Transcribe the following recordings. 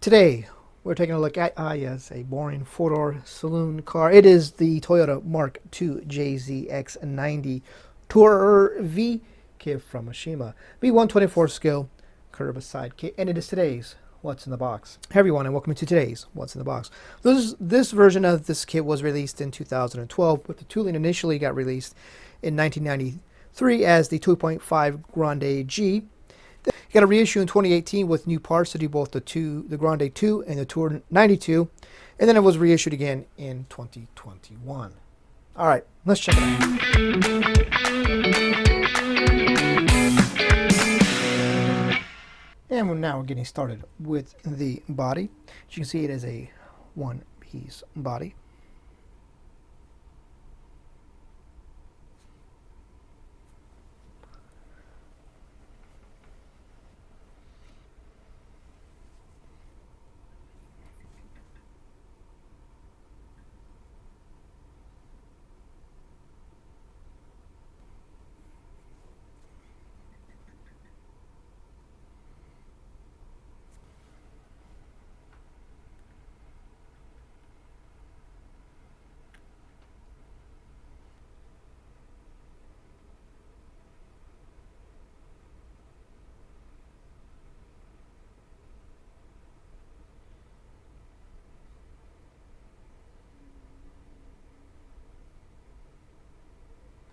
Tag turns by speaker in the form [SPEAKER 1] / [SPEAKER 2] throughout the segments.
[SPEAKER 1] Today, we're taking a look at, yes, a boring four-door saloon car. It is the Toyota Mark II JZX90 Tourer V kit from Aoshima. V124 scale, curb-side kit, and it is today's What's in the Box. Hey everyone, and welcome to today's What's in the Box. This version of this kit was released in 2012, but the tooling initially got released in 1993 as the 2.5 Grande G. It got a reissue in 2018 with new parts to do both the Grande 2 and the Tour 92, and then it was reissued again in 2021. All right, let's check it out. And now we're getting started with the body. As you can see, it is a one-piece body.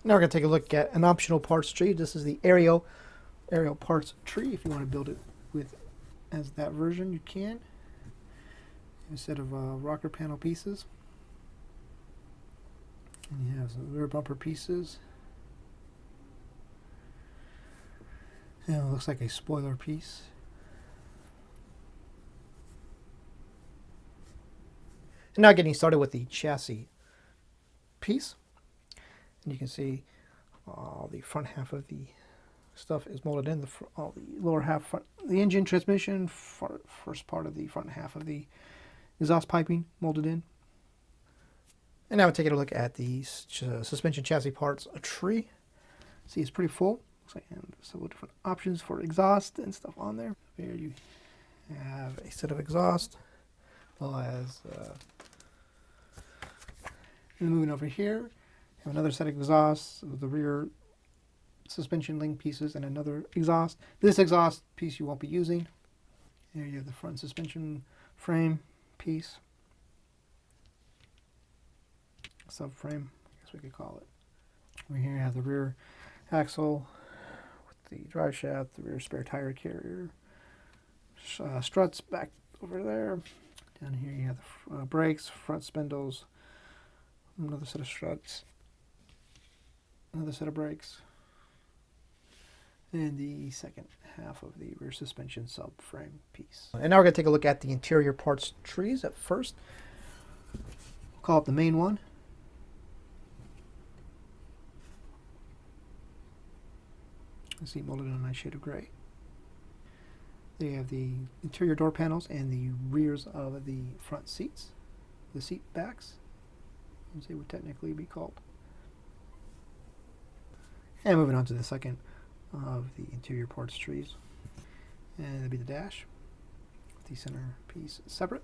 [SPEAKER 1] Now we're going to take a look at an optional parts tree. This is the aerial parts tree. If you want to build it with as that version, you can. Instead of rocker panel pieces. And you have some rear bumper pieces. And it looks like a spoiler piece. And now getting started with the chassis piece. And you can see the front half of the stuff is molded in. All the lower half, the engine, transmission, first part of the front half of the exhaust piping molded in. And now we're taking a look at the suspension chassis parts tree. See, it's pretty full. Looks like several different options for exhaust and stuff on there. Here you have a set of exhaust, as well as and moving over here. Another set of exhausts with the rear suspension link pieces and another exhaust. This exhaust piece you won't be using. Here you have the front suspension frame piece. Subframe, I guess we could call it. Over here you have the rear axle with the drive shaft, the rear spare tire carrier, struts back over there. Down here you have the brakes, front spindles, another set of struts. Another set of brakes, and the second half of the rear suspension subframe piece. And now we're going to take a look at the interior parts trees at first. We'll call it the main one. You see molded in a nice shade of gray. They have the interior door panels and the rears of the front seats, the seat backs, as they would technically be called. And moving on to the second of the interior parts trees. And it'll be the dash, with the center piece separate.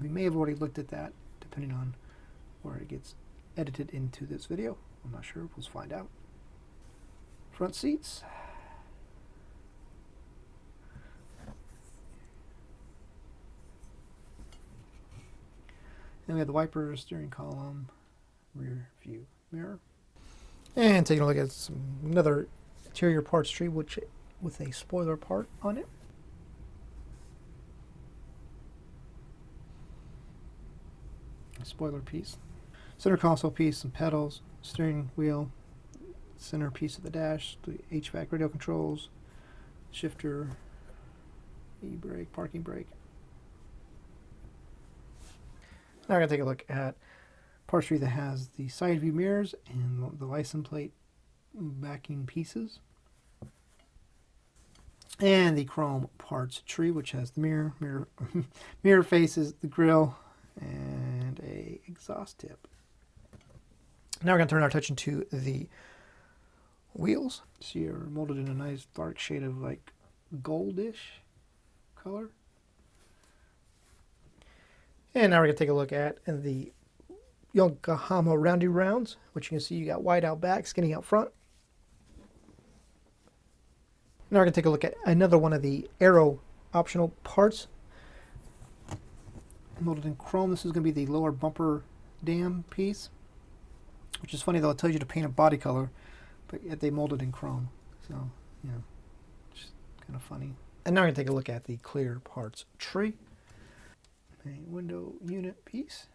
[SPEAKER 1] We may have already looked at that, depending on where it gets edited into this video. I'm not sure, we'll find out. Front seats. And we have the wipers, steering column, rear view mirror. And taking a look at another interior parts tree with a spoiler part on it. A spoiler piece. Center console piece, some pedals, steering wheel, center piece of the dash, the HVAC radio controls, shifter, e-brake, parking brake. Now we're going to take a look at parts tree that has the side view mirrors and the license plate backing pieces. And the chrome parts tree, which has the mirror faces, the grille, and a exhaust tip. Now we're going to turn our attention to the wheels. See, are molded in a nice dark shade of like goldish color. And now we're going to take a look at the Yokohama roundy rounds, which you can see you got wide out back, skinny out front. Now we're going to take a look at another one of the aero optional parts. Molded in chrome. This is going to be the lower bumper dam piece, which is funny though. It tells you to paint a body color, but yet they molded in chrome. So, yeah, just kind of funny. And now we're going to take a look at the clear parts tree. A window unit piece.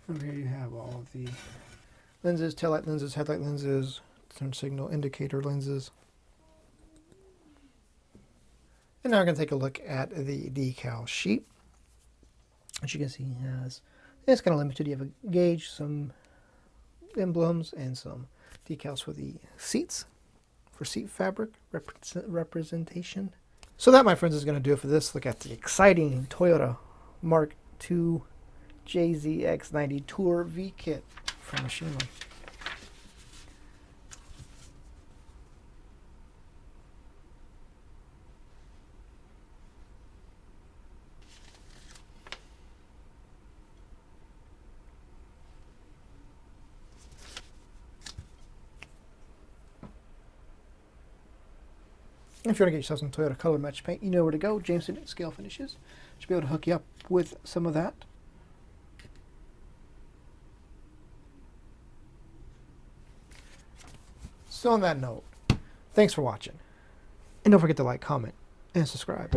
[SPEAKER 1] Over here you have all of the lenses, taillight lenses, headlight lenses, turn signal indicator lenses. And now we're going to take a look at the decal sheet, which you can see it's kind of limited. You have a gauge, some emblems, and some decals for the seats, for seat fabric representation. So that, my friends, is going to do it for this look at the exciting Toyota Mark II JZX90 Tour V kit from Aoshima. If you want to get yourself some Toyota color match paint, you know where to go. Jameson at Scalefinishes should be able to hook you up with some of that. So on that note, thanks for watching. And don't forget to like, comment, and subscribe.